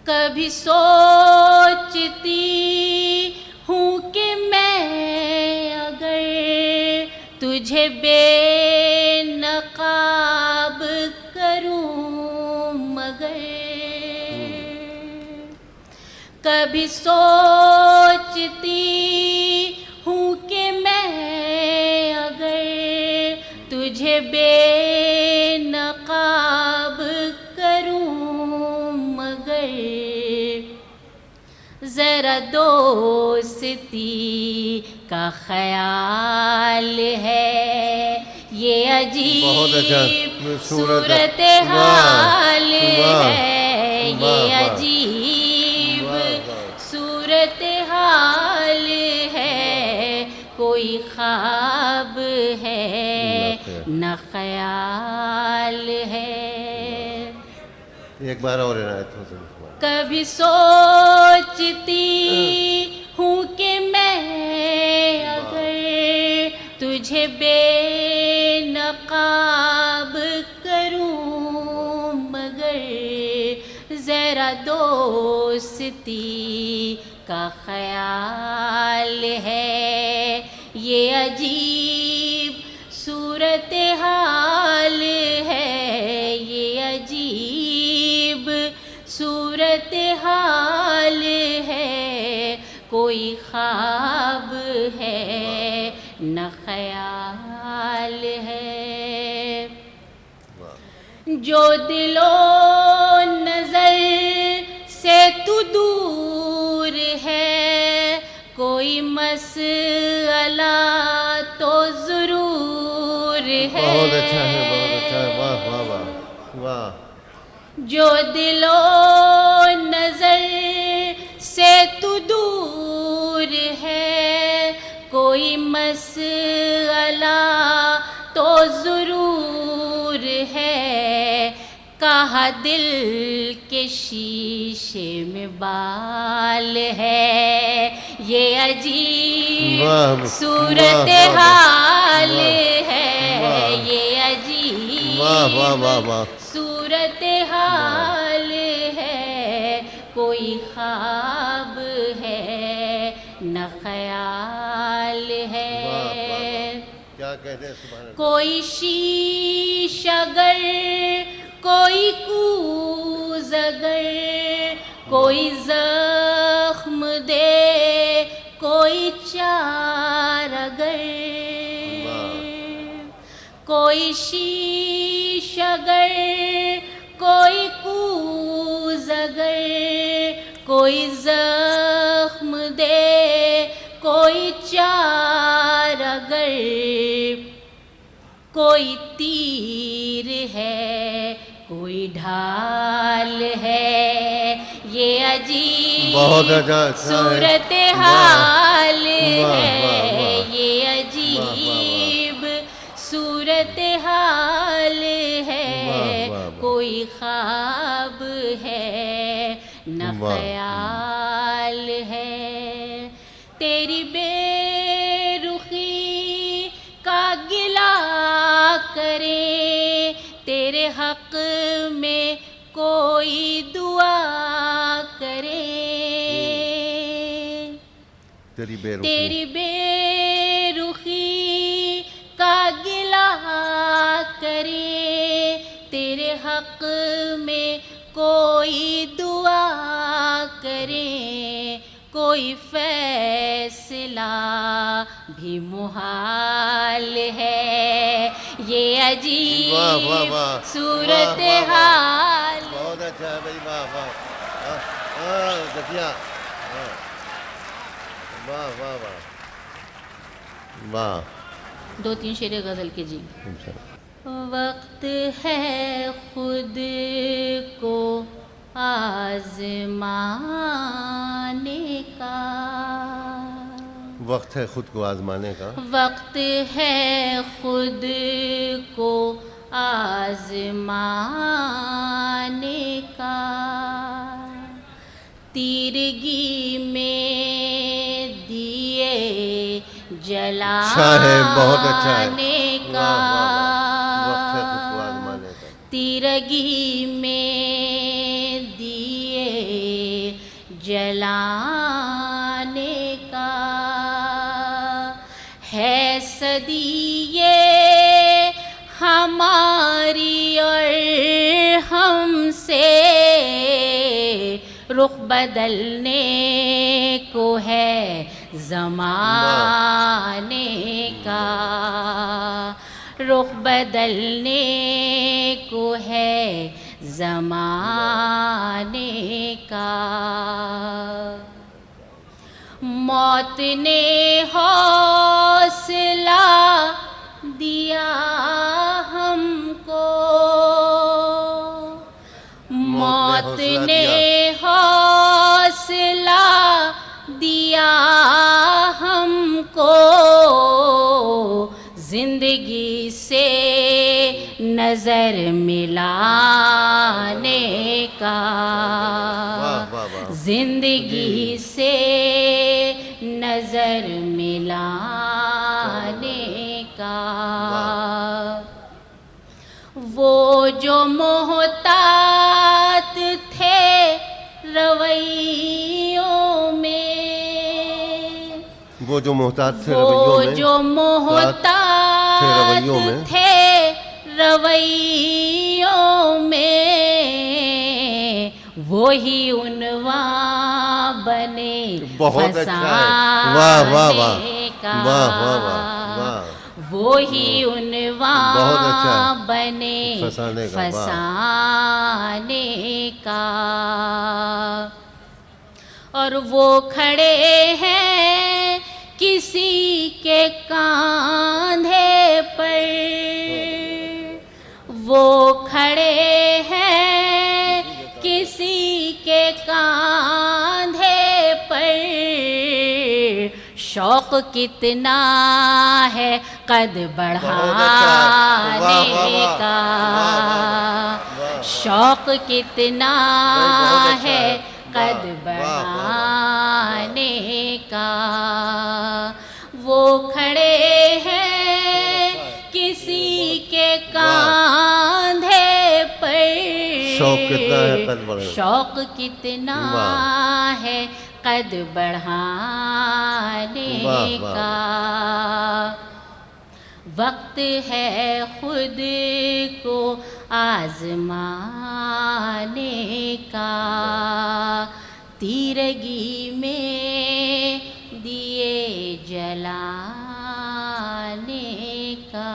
کبھی سوچتی ہوں کہ میں اگر تجھے بے نقاب کروں، مگر کبھی سوچتی ہوں کہ میں اگر تجھے بے نقاب کروں، مگر ذرا دوستی کا خیال ہے، یہ عجیب صورتحال ہے، یہ عجیب صورتحال ہے نہ خیال ہے. ایک بار اور عنایت ہو سکتا. کبھی سوچتی ہوں کہ میں اگر تجھے بے نقاب کروں، مگر ذرا دوستی کا خیال ہے. یہ عجیب صورتحال ہے، یہ عجیب صورتحال ہے. کوئی خواب ہے نہ خیال ہے. جو دل و نظر سے تو دور ہے، کوئی مسئلہ تو ضرور ہے. بہت اچھا ہے، بہت اچھا ہے. واہ واہ واہ واہ. جو دل و نظر سے تو دور ہے، کوئی مسئلہ تو ضرور ہے. کہا دل کے شیشے میں بال ہے، یہ عجیب صورتحال ہے، یہ عجیب صورتحال ہے. کوئی خواب ہے نہ خیال ہے. کیا کہتے ہیں سبحان اللہ. کوئی شیش اگر، کوئی کوز اگر، کوئی زخم دے، کوئی چار اگر. کوئی شیش اگر، کوئی کوز اگر، کوئی زخم دے، کوئی چار اگر. کوئی تیر ہے، کوئی ڈھال ہے، یہ عجیب صورتحال ہے، یہ عجیب صورتحال ہے. کوئی خواب ہے نہ خیال ہے. تیری بے رخی کا گلہ کرے، تیرے حق میں کوئی دعا کرے. تیری بے رخی کا گلہ کرے، تیرے حق میں کوئی دعا کرے. کوئی فیصلہ بھی محال ہے، یہ عجیب صورتحال. بہت اچھا ہے بھائی. واہ واہ. دیکھیا واہ واہ واہ واہ. 2-3 شعر غزل کے. جی. وقت ہے خود کو آزمانے کا، وقت ہے خود کو آزمانے کا. وقت ہے خود کو آزمانے کا. تیرگی میں دیے جلانے کا، تیرگی میں دیے جلانے کا. ہے صدی یہ ہماری اور ہم سے، رخ بدلنے کو ہے زمانے کا، رخ بدلنے کو ہے زمانے کا. موت نے حوصلہ دیا ہم کو، موت نے حوصلہ دیا ہم کو، زندگی سے نظر ملانے کا، زندگی سے نظر ملانے کا، وہ جو محتاط تھے رویوں میں، وہ جو محتاط تھے وہ جو محتاط تھے رویوں میں، وہی عنوان بنے فسانے کا، وہی عنوان بنے فسانے کا، اور وہ کھڑے ہیں کسی کے کاندھے پر، وہ کھڑے ہیں کسی کے کاندھے پر، شوق کتنا ہے قد بڑھانے کا، شوق کتنا ہے قد بڑھانے کا، وہ کھڑے ہیں کسی کے کاندھے پر، شوق کتنا ہے قد بڑھانے کا، وقت ہے خود کو آزمانے کا، تیرگی میں دیے جلانے کا۔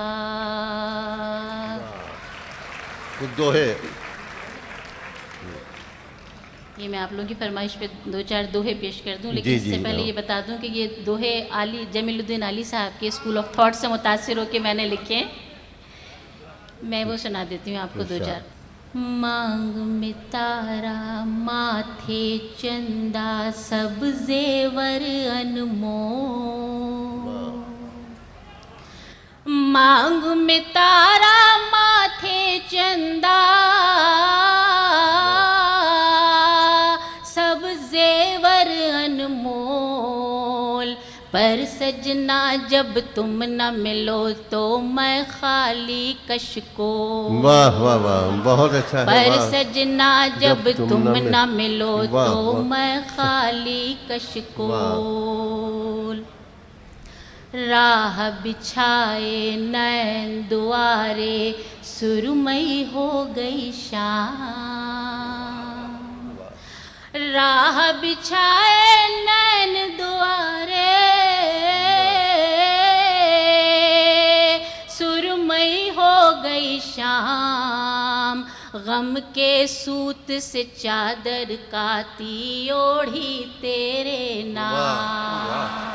دوہے یہ میں آپ لوگوں کی فرمائش پہ 2-4 دوہے پیش کر دوں، لیکن اس سے پہلے یہ بتا دوں کہ یہ دوہے جمیل الدین علی صاحب کے اسکول آف تھاٹ سے متاثر ہو کے میں نے لکھے ہیں، میں وہ سنا دیتی ہوں آپ کو 2-4۔ مانگ میں تارا ماتھے چندہ سب زیور انمول، مانگ میں تارا ماتھے چندہ سب زیور انمول، پر سجنا جب تم نہ ملو تو میں خالی کش کو، واہ واہ واہ بہت اچھا ہے، پر سجنا جب تم نہ ملو تو میں خالی کش کو، راہ بچھائے نین دوارے سرمئی ہو گئی شام، راہ بچھائے نین دوارے سرمئی ہو گئی شام، غم کے سوت سے چادر کاتی اوڑھی تیرے نام،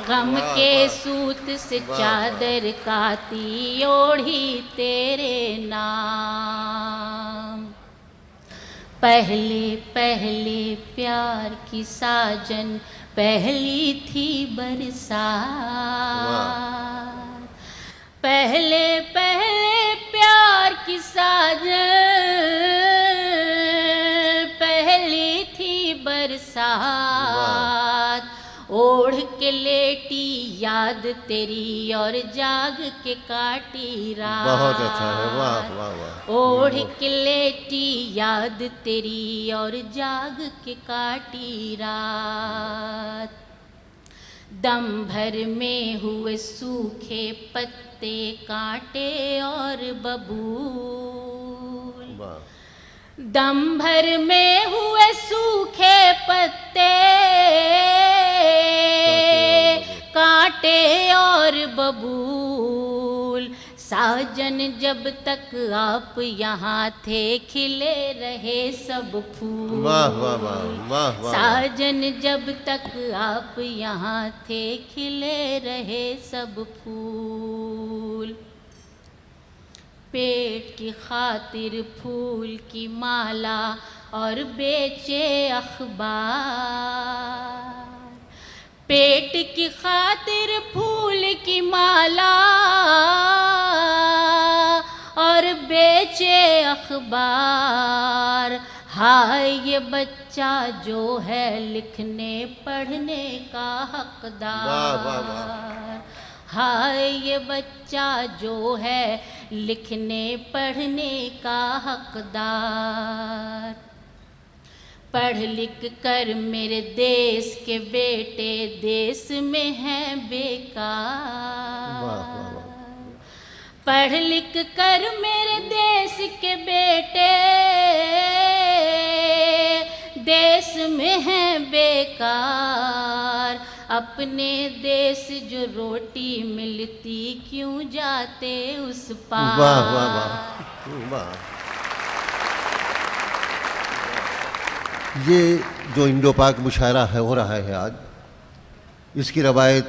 غم کے سوت سے چادر کاتی اوڑھی تیرے نام، پہلے پہلے پیار کی ساجن پہلی تھی برسات، پہلے پہلے پیار کی ساجن پہلی تھی برسات، اوڑھ کے لیٹی یاد تیری اور جاگ کے کاٹی رات، بہت اچھا ہے، واہ واہ واہ، اوڑھ کے لیٹی یاد تیری اور جاگ کے کاٹی رات، دم بھر میں ہوئے سوکھے پتے کانٹے اور ببول، دم بھر میں ہوئے سوکھے پتے کانٹے اور ببول، ساجن جب تک آپ یہاں تھے کھلے رہے سب پھول، واہ واہ واہ واہ واہ، ساجن جب تک آپ یہاں تھے کھلے رہے سب پھول، پیٹ کی خاطر پھول کی مالا اور بیچے اخبار، پیٹ کی خاطر پھول کی مالا اور بیچے اخبار. ہائے یہ بچہ جو ہے لکھنے پڑھنے کا حقدار. ہائے یہ بچہ جو ہے لکھنے پڑھنے کا حقدار. پڑھ لکھ کر میرے دیس کے بیٹے دیس میں ہیں بیکار. پڑھ لکھ کر میرے دیس کے بیٹے دیس میں ہیں بیکار. اپنے دیس جو روٹی ملتی کیوں جاتے اس پار. واہ واہ واہ واہ. یہ جو انڈو پاک مشاعرہ ہے ہو رہا ہے آج، اس کی روایت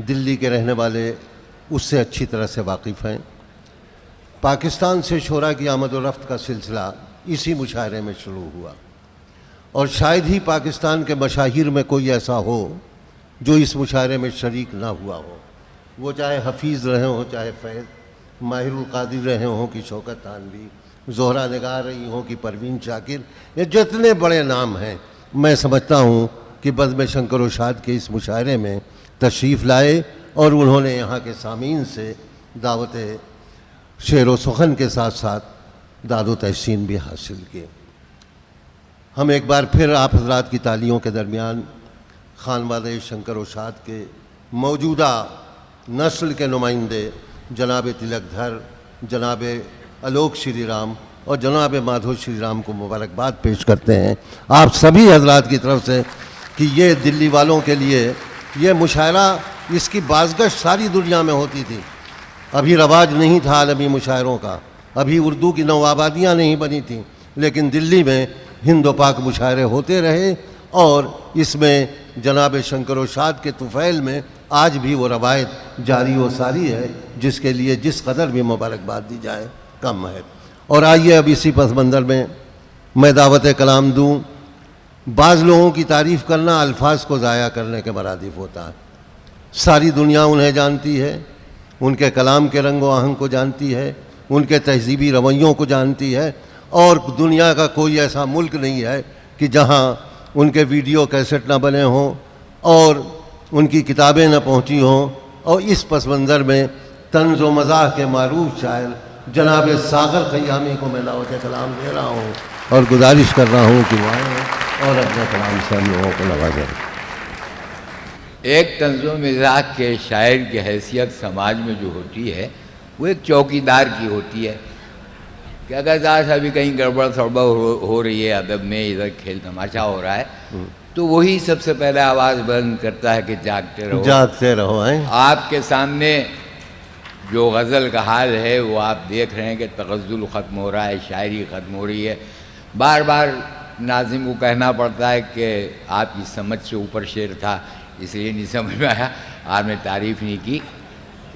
دلی کے رہنے والے اس سے اچھی طرح سے واقف ہیں. پاکستان سے شعراء کی آمد و رفت کا سلسلہ اسی مشاعرے میں شروع ہوا، اور شاید ہی پاکستان کے مشاہیر میں کوئی ایسا ہو جو اس مشاعرے میں شریک نہ ہوا ہو. وہ چاہے حفیظ رہے ہوں، چاہے فیض، ماہر القادر رہے ہوں کہ شوکت تھانوی، زہرا نگار رہی ہوں کہ پروین شاکر، یہ جتنے بڑے نام ہیں، میں سمجھتا ہوں کہ بزم شنکر و شاد کے اس مشاعرے میں تشریف لائے اور انہوں نے یہاں کے سامعین سے دعوت شعر و سخن کے ساتھ ساتھ داد و تحسین بھی حاصل کی. ہم ایک بار پھر آپ حضرات کی تالیوں کے درمیان خانوادہ شنکر و شاد کے موجودہ نسل کے نمائندے جناب تلک دھر، جناب الوک شری رام اور جناب مادھو شری رام کو مبارکباد پیش کرتے ہیں آپ سبھی حضرات کی طرف سے کہ یہ دلی والوں کے لیے یہ مشاعرہ، اس کی بازگشت ساری دنیا میں ہوتی تھی. ابھی رواج نہیں تھا عالمی مشاعروں کا، ابھی اردو کی نو آبادیاں نہیں بنی تھیں، لیکن دلی میں ہند و پاک مشاعرے ہوتے رہے، اور اس میں جناب شنکر و شاد کے طفیل میں آج بھی وہ روایت جاری و ساری ہے، جس کے لیے جس قدر بھی مبارکباد دی جائے کم ہے. اور آئیے اب اسی پس منظر میں دعوت کلام دوں. بعض لوگوں کی تعریف کرنا الفاظ کو ضائع کرنے کے مرادف ہوتا ہے. ساری دنیا انہیں جانتی ہے، ان کے کلام کے رنگ و آہنگ کو جانتی ہے، ان کے تہذیبی رویوں کو جانتی ہے، اور دنیا کا کوئی ایسا ملک نہیں ہے کہ جہاں ان کے ویڈیو کیسٹ نہ بنے ہوں اور ان کی کتابیں نہ پہنچی ہوں. اور اس پس منظر میں طنز و مزاح کے معروف شاعر جناب ساغر خیامی کو میں دعوت کلام دے رہا ہوں اور گزارش کر رہا ہوں کہ وہ آئیں اور اپنے کلام سے ہم لوگوں کو نوازیں. ایک طنز و مزاح کے شاعر کی حیثیت سماج میں جو ہوتی ہے وہ ایک چوکیدار کی ہوتی ہے کہ اگر ذرا سا بھی کہیں گڑبڑ سڑبڑ ہو رہی ہے ادب میں، ادھر کھیل تماشا ہو رہا ہے، تو وہی سب سے پہلے آواز بلند کرتا ہے کہ جاگتے رہو جاگتے رہو. آپ کے سامنے جو غزل کا حال ہے وہ آپ دیکھ رہے ہیں کہ تغزل ختم ہو رہا ہے، شاعری ختم ہو رہی ہے. بار بار ناظم کو کہنا پڑتا ہے کہ آپ کی سمجھ سے اوپر شعر تھا، اس لیے نہیں سمجھ میں آیا، آپ نے تعریف نہیں کی.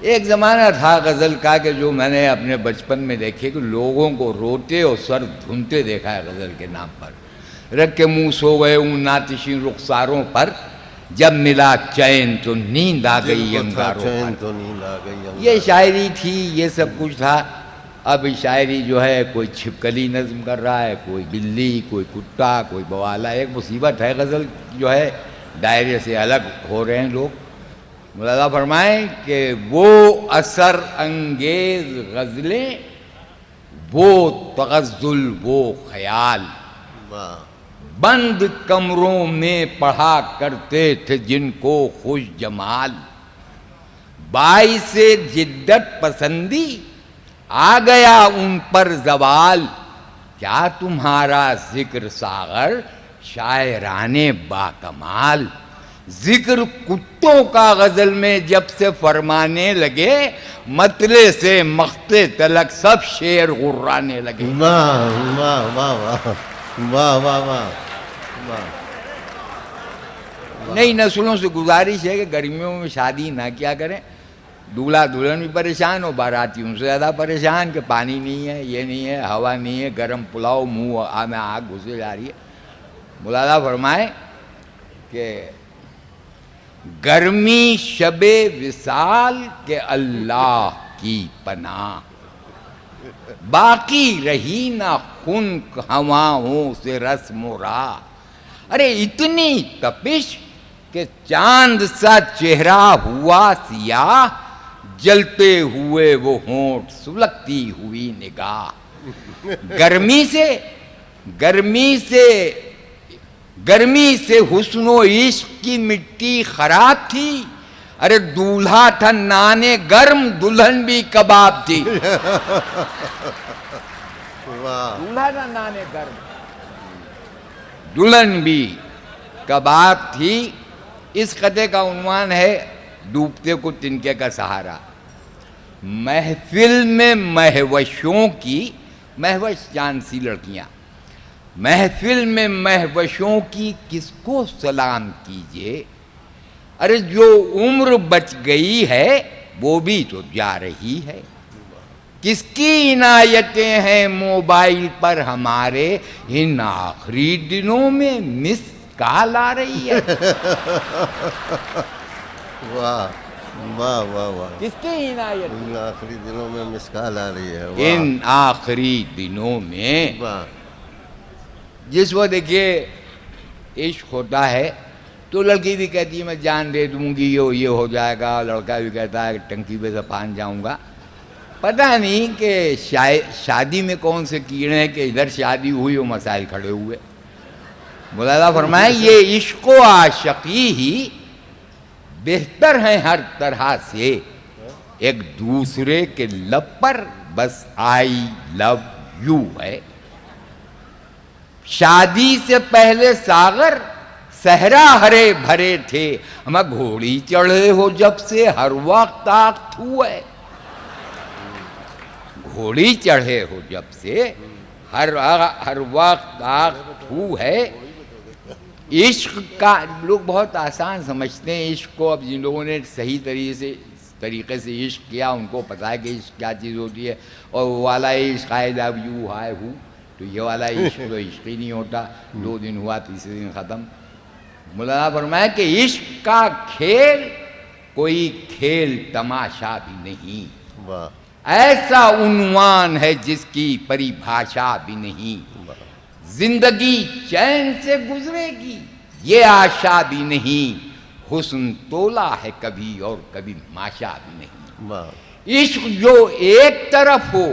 ایک زمانہ تھا غزل کا کہ جو میں نے اپنے بچپن میں دیکھے کہ لوگوں کو روتے اور سر دھنتے دیکھا ہے غزل کے نام پر. رکھ کے منہ سو گئے ان ناتشین رخساروں پر، جب ملا چین تو نیند آ گئی انگاروں پر. یہ شاعری تھی، یہ سب کچھ تھا. اب شاعری جو ہے کوئی چھپکلی نظم کر رہا ہے، کوئی بلی، کوئی کتا، کوئی بوالا. ایک مصیبت ہے غزل جو ہے دائرے سے الگ ہو رہے ہیں لوگ. مولانا فرمائیں کہ وہ اثر انگیز غزلیں، وہ تغزل، وہ خیال، بند کمروں میں پڑھا کرتے تھے جن کو خوش جمال. باعث جدت پسندی آ گیا ان پر زوال. کیا تمہارا ذکر ساغر شاعرانے با کمال. ذکر کتوں کا غزل میں جب سے فرمانے لگے، مطلع سے مقطع تلک سب شعر غرانے لگے. واہ واہ واہ واہ واہ واہ واہ. نئی نسلوں سے گزارش ہے کہ گرمیوں میں شادی نہ کیا کریں. دولہا دلہن بھی پریشان ہو، باراتیوں سے زیادہ پریشان کہ پانی نہیں ہے، یہ نہیں ہے، ہوا نہیں ہے، گرم پلاؤ منہ میں آگ گھسے جا رہی ہے. مولانا فرمائے کہ گرمی شب وصال کے اللہ کی پناہ، باقی رہی نہ خنک ہواؤں سے رسم و راہ، ارے اتنی تپش کہ چاند سا چہرہ ہوا سیاہ، جلتے ہوئے وہ ہونٹ سلگتی ہوئی نگاہ، گرمی سے حسن و عشق کی مٹی خراب تھی، ارے دولہا تھا نانے گرم دلہن بھی کباب تھی، دولہا تھا نانے گرم دلہن بھی کباب تھی۔ اس قطعے کا عنوان ہے ڈوبتے کو تنکے کا سہارا۔ محفل میں مہوشوں کی، مہوش جان سی لڑکیاں، محفل میں مہوشوں کی کس کو سلام کیجئے، ارے جو عمر بچ گئی ہے وہ بھی تو جا رہی ہے، کس کی عنایتیں ہیں موبائل پر ہمارے، ان آخری دنوں میں مس کال آ رہی ہے، واہ واہ واہ واہ، کس کی عنایت، ان آخری دنوں میں مسکال آ رہی ہے، ان آخری دنوں میں۔ واہ جس وہ دیکھیے عشق ہوتا ہے تو لڑکی بھی کہتی ہے میں جان دے دوں گی، یہ ہو جائے گا، لڑکا بھی کہتا ہے ٹنکی پہ سے پان جاؤں گا۔ پتہ نہیں کہ شادی میں کون سے کیڑے ہیں کہ ادھر شادی ہوئی وہ مسائل کھڑے ہوئے۔ مولانا فرمائے یہ عشق و عاشقی ہی بہتر ہیں ہر طرح سے، ایک دوسرے کے لب پر بس آئی لو یو ہے۔ شادی سے پہلے ساغر صحرا ہرے بھرے تھے، ہم گھوڑی چڑھے ہو جب سے ہر وقت آگ تھو ہے، گھوڑی چڑھے ہو جب سے ہر وقت آگ تھو ہے۔ عشق کا لوگ بہت آسان سمجھتے ہیں عشق کو، اب جن لوگوں نے صحیح طریقے سے عشق کیا ان کو پتہ ہے کہ عشق کیا چیز ہوتی ہے، اور وہ والا عشق آئی لو یو ہائے ہو، تو یہ والا عشق تو عشق ہی نہیں ہوتا، 2 دن ہوا تیسرے دن ختم۔ مولانا فرمایا کہ عشق کا کھیل کوئی کھیل تماشا بھی نہیں، واہ ایسا عنوان ہے جس کی پریبھاشا بھی نہیں، زندگی چین سے گزرے گی یہ آشا بھی نہیں، حسن تولا ہے کبھی اور کبھی ماشا بھی نہیں۔ واہ عشق جو ایک طرف ہو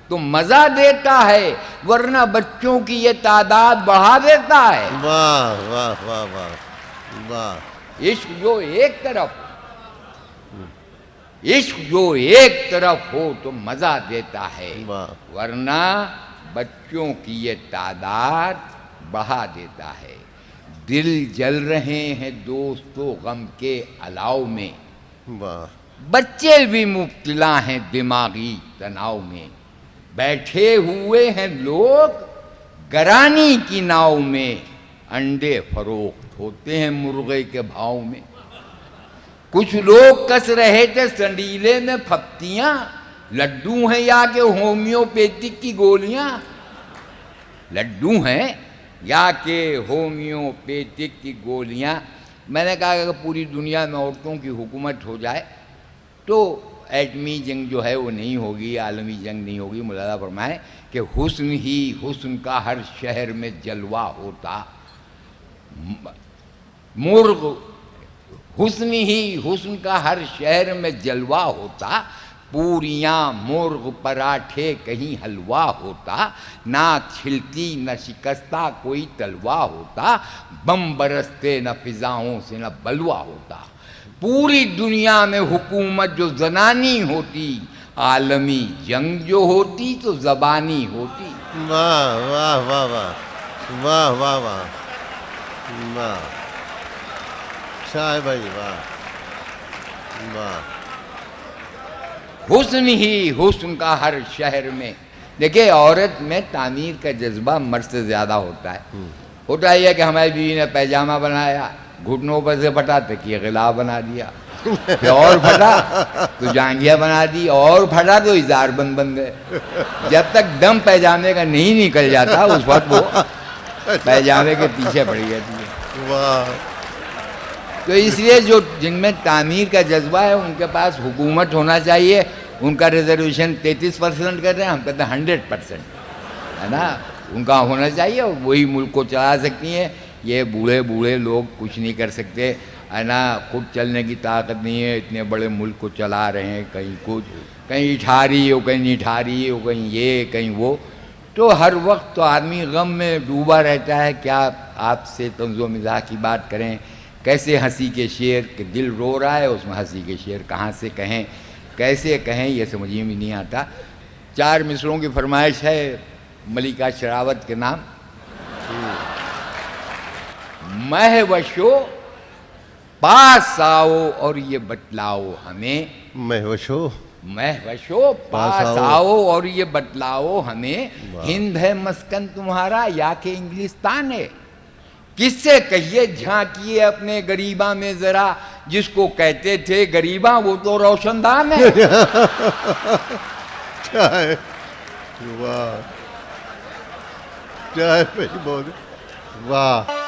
تو مزہ دیتا ہے، ورنہ بچوں کی یہ تعداد بڑھا دیتا ہے۔ واہ واہ واہ واہ واہ، عشق جو ایک طرف ہو تو مزہ دیتا ہے، واہ ورنہ بچوں کی یہ تعداد بڑھا دیتا ہے۔ دل جل رہے ہیں دوستو غم کے الاؤ میں، واہ بچے بھی مبتلا ہیں دماغی تناؤ میں، بیٹھے ہوئے ہیں لوگ گرانی کی ناؤ میں، انڈے فروخت ہوتے ہیں مرغے کے بھاؤ میں۔ کچھ لوگ کس رہے تھے سنڈیلے میں پھپتیاں، لڈو ہیں یا کہ ہومیوپیتھک کی گولیاں، لڈو ہیں یا کہ ہومیوپیتھک کی گولیاں۔ میں نے کہا کہ پوری دنیا میں عورتوں کی حکومت ہو جائے تو ایٹمی جنگ جو ہے وہ نہیں ہوگی، عالمی جنگ نہیں ہوگی۔ مولانا فرمائے کہ حسن ہی حسن کا ہر شہر میں جلوہ ہوتا، حسن ہی حسن کا ہر شہر میں جلوہ ہوتا، پوریاں مرغ پراٹھے کہیں حلوہ ہوتا، نہ چھلتی نہ شکستہ کوئی تلوہ ہوتا، بم برستے نہ فضاؤں سے نہ بلوہ ہوتا، پوری دنیا میں حکومت جو زنانی ہوتی، عالمی جنگ جو ہوتی تو زبانی ہوتی۔ واہ واہ واہ واہ واہ واہ واہ واہ، شاہ بھائی واہ واہ، حسن ہی حسن کا ہر شہر میں۔ دیکھیں عورت میں تعمیر کا جذبہ مرد سے زیادہ ہوتا ہے۔ ہوتا یہ کہ ہماری بیوی نے پیجامہ بنایا، گھٹنوں پر سے پھٹا تکیہ غلاف بنا دیا، پھر اور پھٹا تو جانگیاں بنا دی، اور پھٹا تو اظہار بند بن گئے۔ جب تک دم پیجامے کا نہیں نکل جاتا اس وقت وہ پیجامے کے پیچھے پڑی جاتی ہے۔ واہ تو اس لیے جو جن میں تعمیر کا جذبہ ہے ان کے پاس حکومت ہونا چاہیے. ان کا ریزرویشن 33% کر رہے ہیں, ہم کہتے ہیں 100%, ہے نا. ان کا ہونا چاہیے اور وہی ملک کو چلا سکتی ہیں. یہ بوڑھے لوگ کچھ نہیں کر سکتے, ہے نا. خود چلنے کی طاقت نہیں ہے, اتنے بڑے ملک کو چلا رہے ہیں, کہیں کچھ, کہیں اٹھاری ہو, کہیں نٹھاری ہو, کہیں یہ کہیں وہ. تو ہر وقت تو آدمی غم میں ڈوبا رہتا ہے. کیا آپ سے طنز و مزاح کی بات کریں, کیسے ہنسی کے شعر کہ دل رو رہا ہے, اس میں ہنسی کے شعر کہاں سے کہیں, کیسے کہیں, یہ سمجھ میں نہیں آتا. 4 مصروں کی فرمائش ہے ملکہ شراوت کے نام. مہوشو پاس آؤ اور یہ بتلاؤ ہمیں, مہوشو مہوشو پاس آؤ اور یہ بتلاؤ ہمیں, ہند ہے مسکن تمہارا یا کہ انگلستان ہے. کس سے کہیے جھانکیے اپنے غریباں میں ذرا, جس کو کہتے تھے غریباں وہ تو روشن دان ہے. کیا ہے, واہ, کیا ہے بھائی, بہت واہ.